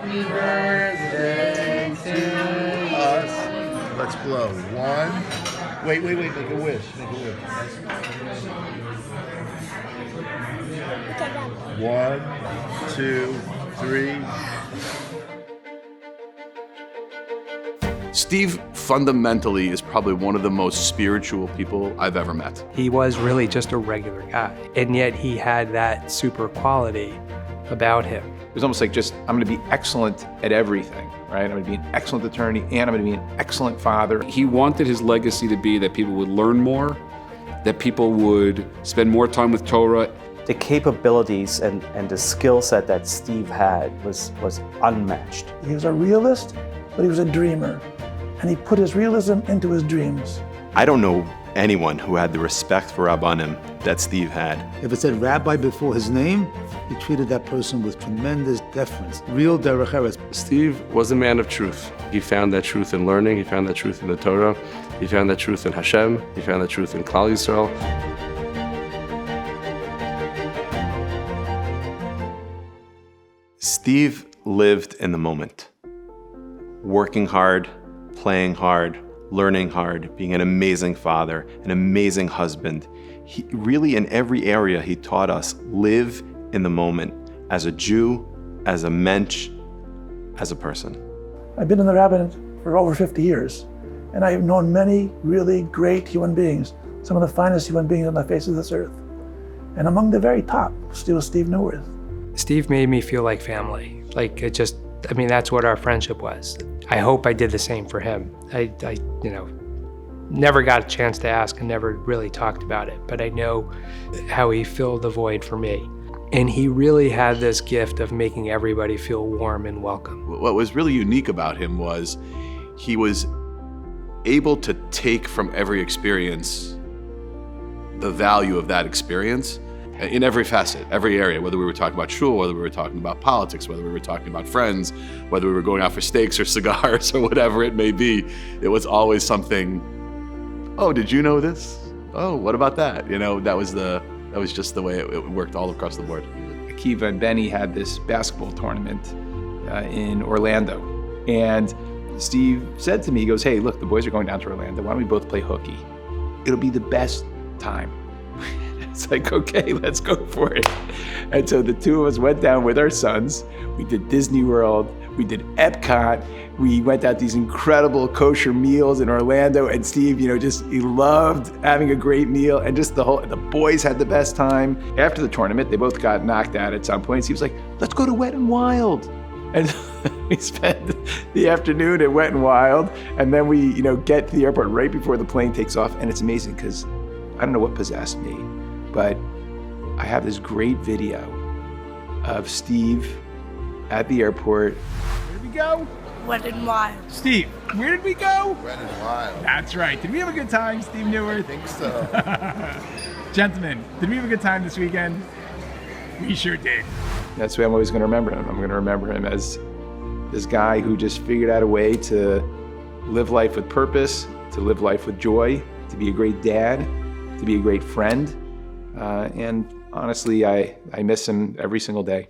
Happy birthday to us. Let's blow. One. Wait. Make a wish. One, two, three. Steve fundamentally is probably one of the most spiritual people I've ever met. He was really just a regular guy, and yet he had that super quality about him. It was almost like just, I'm gonna be excellent at everything, right? I'm gonna be an excellent attorney and I'm gonna be an excellent father. He wanted his legacy to be that people would learn more, that people would spend more time with Torah. The capabilities and the skill set that Steve had was unmatched. He was a realist, but he was a dreamer. And he put his realism into his dreams. I don't know anyone who had the respect for Rabbanim that Steve had. If it said rabbi before his name, he treated that person with tremendous deference, real derech eretz. Steve was a man of truth. He found that truth in learning, he found that truth in the Torah, he found that truth in Hashem, he found that truth in Klal Yisrael. Steve lived in the moment, working hard, playing hard, learning hard, being an amazing father, an amazing husband. He really, in every area, he taught us, live in the moment as a Jew, as a mensch, as a person. I've been in the rabbinate for over 50 years, and I've known many really great human beings, some of the finest human beings on the face of this earth. And among the very top still was Steve Neuwirth. Steve made me feel like family. That's what our friendship was. I hope I did the same for him. I never got a chance to ask and never really talked about it, but I know how he filled the void for me. And he really had this gift of making everybody feel warm and welcome. What was really unique about him was he was able to take from every experience the value of that experience in every facet, every area, whether we were talking about shul, whether we were talking about politics, whether we were talking about friends, whether we were going out for steaks or cigars or whatever it may be. It was always something, oh, did you know this? Oh, what about that? That was just the way it worked all across the board. Akiva and Benny had this basketball tournament in Orlando. And Steve said to me, he goes, hey, look, the boys are going down to Orlando. Why don't we both play hooky? It'll be the best time. It's like, okay, let's go for it. And so the two of us went down with our sons. We did Disney World. We did Epcot. We went out these incredible kosher meals in Orlando. And Steve, he loved having a great meal. And just the boys had the best time. After the tournament, they both got knocked out at some point. Steve was like, let's go to Wet n Wild. And we spent the afternoon at Wet n Wild. And then we, get to the airport right before the plane takes off. And it's amazing because I don't know what possessed me, but I have this great video of Steve at the airport. Where did we go? Wet n Wild. Steve, where did we go? Wet n Wild. That's right. Did we have a good time, Steve Neuwirth? I think so. Gentlemen, did we have a good time this weekend? We sure did. That's why I'm always going to remember him. I'm going to remember him as this guy who just figured out a way to live life with purpose, to live life with joy, to be a great dad, to be a great friend. And honestly, I miss him every single day.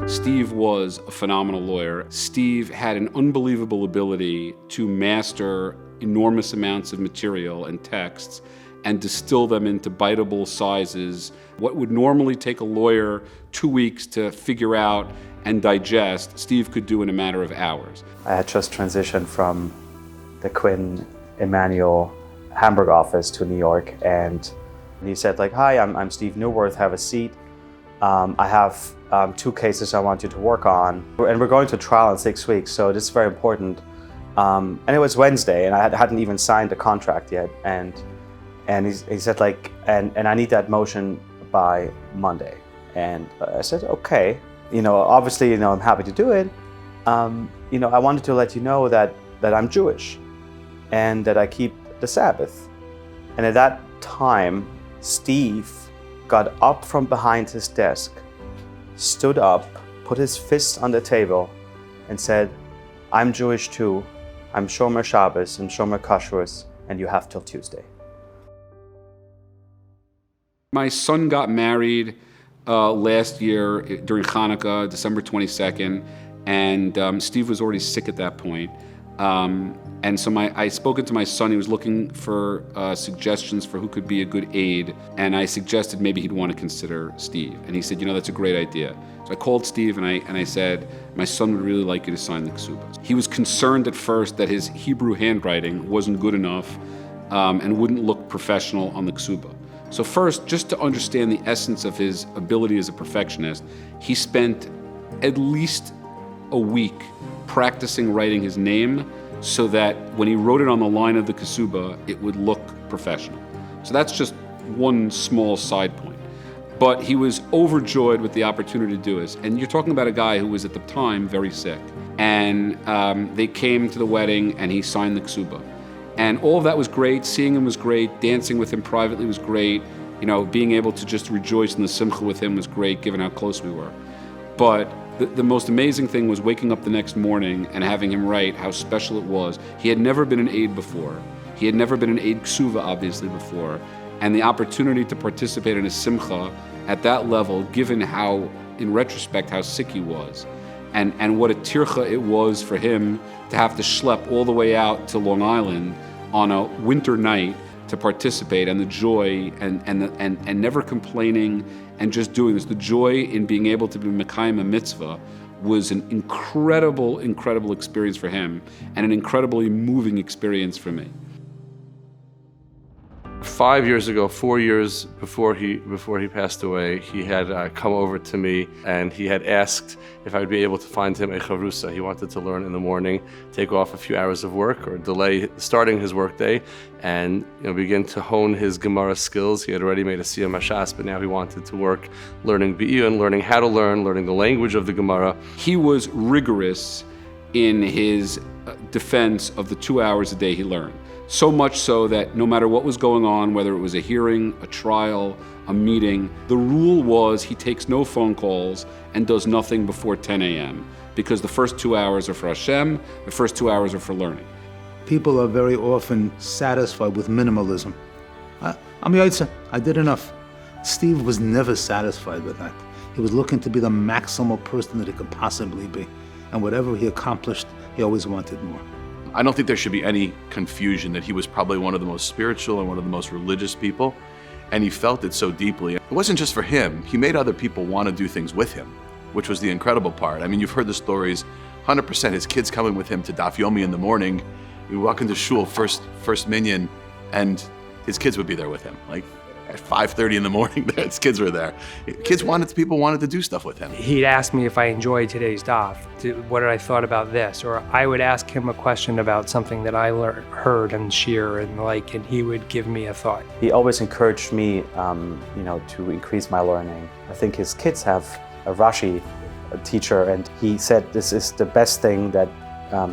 Steve was a phenomenal lawyer. Steve had an unbelievable ability to master enormous amounts of material and texts and distill them into biteable sizes. What would normally take a lawyer 2 weeks to figure out and digest, Steve could do in a matter of hours. I had just transitioned from the Quinn Emanuel Hamburg office to New York, and he said, hi, I'm Steve Neuwirth, have a seat. I have 2 cases I want you to work on, and we're going to trial in 6 weeks, so this is very important. And it was Wednesday, and I hadn't even signed the contract yet, and he said, and I need that motion by Monday. And I said, okay, obviously, I'm happy to do it. I wanted to let you know that I'm Jewish and that I keep the Sabbath. And at that time, Steve got up from behind his desk, stood up, put his fist on the table, and said, I'm Jewish too. I'm Shomer Shabbos and Shomer Kashrus, and you have till Tuesday. My son got married last year during Hanukkah, December 22nd, and Steve was already sick at that point. And so I spoke to my son. He was looking for suggestions for who could be a good aide, and I suggested maybe he'd want to consider Steve. And he said, that's a great idea. So I called Steve and I said, my son would really like you to sign the Ksubas. He was concerned at first that his Hebrew handwriting wasn't good enough and wouldn't look professional on the Ksuba. So first, just to understand the essence of his ability as a perfectionist, he spent at least a week practicing writing his name so that when he wrote it on the line of the Ksuba, it would look professional. So that's just one small side point. But he was overjoyed with the opportunity to do this. And you're talking about a guy who was at the time very sick. And they came to the wedding and he signed the Ksuba. And all of that was great. Seeing him was great. Dancing with him privately was great. Being able to just rejoice in the simcha with him was great, given how close we were. But the most amazing thing was waking up the next morning and having him write how special it was. He had never been an aide before. He had never been an aide ksuva, obviously, before. And the opportunity to participate in a simcha at that level, given how, in retrospect, how sick he was, and what a tircha it was for him to have to schlep all the way out to Long Island on a winter night to participate, and the joy and never complaining and just doing this. The joy in being able to be Mekayim a mitzvah was an incredible, incredible experience for him and an incredibly moving experience for me. 5 years ago, 4 years before he passed away, he had come over to me and he had asked if I would be able to find him a chavrusa. He wanted to learn in the morning, take off a few hours of work or delay starting his workday, and begin to hone his Gemara skills. He had already made a Siyam Hashas, but now he wanted to work learning Be'iyun, learning how to learning the language of the Gemara. He was rigorous in his defense of the 2 hours a day he learned. So much so that no matter what was going on, whether it was a hearing, a trial, a meeting, the rule was he takes no phone calls and does nothing before 10 a.m. because the first 2 hours are for Hashem, the first 2 hours are for learning. People are very often satisfied with minimalism. I'm Yaitse, I did enough. Steve was never satisfied with that. He was looking to be the maximal person that he could possibly be. And whatever he accomplished, he always wanted more. I don't think there should be any confusion that he was probably one of the most spiritual and one of the most religious people, and he felt it so deeply. It wasn't just for him. He made other people want to do things with him, which was the incredible part. I mean, you've heard the stories, 100%. His kids coming with him to Daf Yomi in the morning. You walk into shul, first minyan, and his kids would be there with him. Like at 5:30 in the morning, his kids were there. People wanted to do stuff with him. He'd ask me if I enjoyed today's daf, what did I thought about this, or I would ask him a question about something that I heard and shir and he would give me a thought. He always encouraged me, to increase my learning. I think his kids have a Rashi teacher, and he said this is the best thing that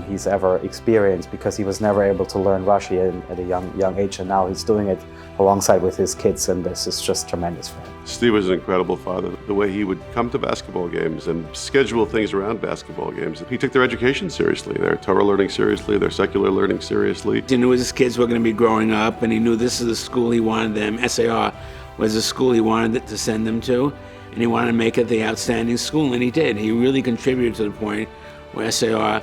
he's ever experienced because he was never able to learn Rashi at a young age, and now he's doing it alongside with his kids, and this is just tremendous for him. Steve was an incredible father. The way he would come to basketball games and schedule things around basketball games. He took their education seriously, their Torah learning seriously, their secular learning seriously. He knew his kids were going to be growing up, and he knew this is the school he wanted them. SAR was the school he wanted to send them to, and he wanted to make it the outstanding school, and he did. He really contributed to the point where SAR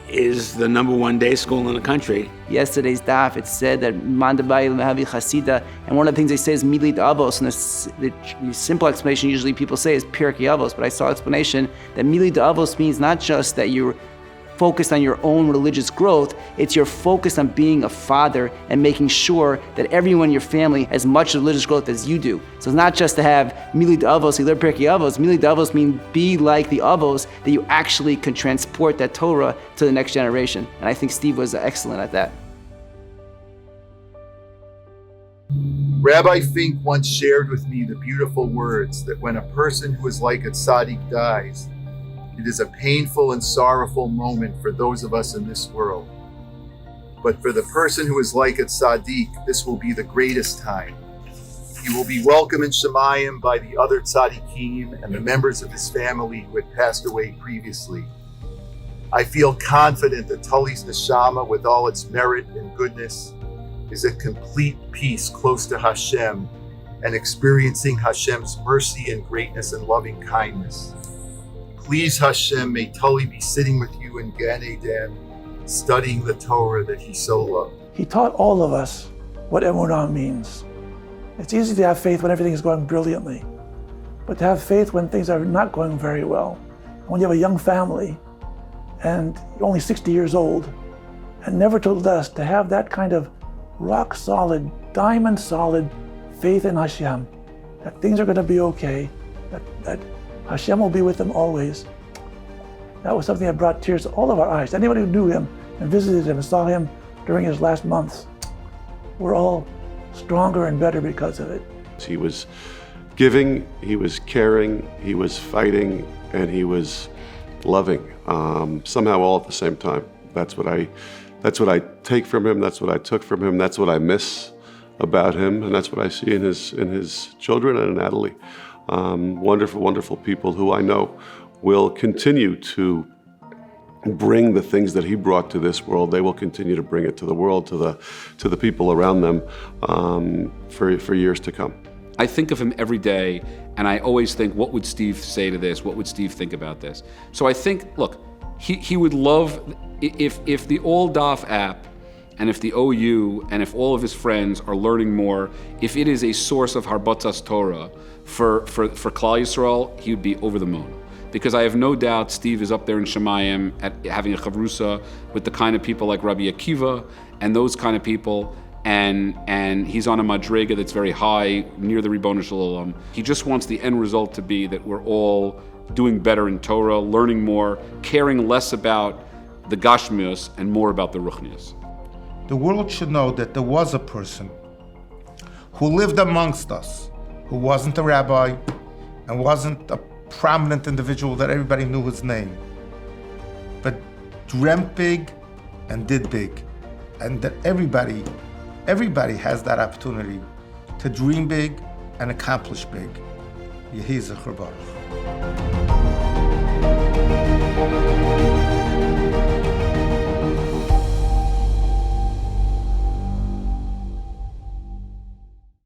is the #1 day school in the country. Yesterday's daf, it said that Mandabai Mahavi Chasida, and one of the things they say is Milit Avos, and the simple explanation usually people say is Pirkei Avos, but I saw explanation that Milit Avos means not just that you're focused on your own religious growth, it's your focus on being a father and making sure that everyone in your family has much religious growth as you do. So it's not just to have Milit Avos, you learn Pirkei Avos. Milit Avos mean be like the Avos, that you actually can transport that Torah to the next generation. And I think Steve was excellent at that. Rabbi Fink once shared with me the beautiful words that when a person who is like a tzaddik dies, it is a painful and sorrowful moment for those of us in this world. But for the person who is like a tzaddik, this will be the greatest time. He will be welcomed in Shemayim by the other tzaddikim and the members of his family who had passed away previously. I feel confident that Tully's neshama, with all its merit and goodness, is at complete peace close to Hashem and experiencing Hashem's mercy and greatness and loving kindness. Please, Hashem, may Tully be sitting with you in Gan Eden, studying the Torah that he so loved. He taught all of us what emunah means. It's easy to have faith when everything is going brilliantly, but to have faith when things are not going very well. When you have a young family and you're only 60 years old and never told us to have that kind of rock solid, diamond solid faith in Hashem, that things are going to be okay, that Hashem will be with them always. That was something that brought tears to all of our eyes. Anyone who knew him and visited him and saw him during his last months, we're all stronger and better because of it. He was giving, he was caring, he was fighting, and he was loving, somehow all at the same time. That's what I take from him, that's what I took from him, that's what I miss about him, and that's what I see in his children and in Natalie. Wonderful, wonderful people who I know will continue to bring the things that he brought to this world. They will continue to bring it to the world, to the people around them for years to come. I think of him every day, and I always think, what would Steve say to this? What would Steve think about this? So I think, look, he would love, if the All Daf app, and if the OU, and if all of his friends are learning more, if it is a source of Harbatas Torah for Klal Yisrael, he would be over the moon. Because I have no doubt Steve is up there in Shemayim at having a chavrusa with the kind of people like Rabbi Akiva and those kind of people, and he's on a madrega that's very high near the Ribono Shel Olam. He just wants the end result to be that we're all doing better in Torah, learning more, caring less about the Gashmius and more about the Ruchnius. The world should know that there was a person who lived amongst us, who wasn't a rabbi and wasn't a prominent individual that everybody knew his name, but dreamt big and did big, and that everybody has that opportunity to dream big and accomplish big. Yehi Zecher Baruch.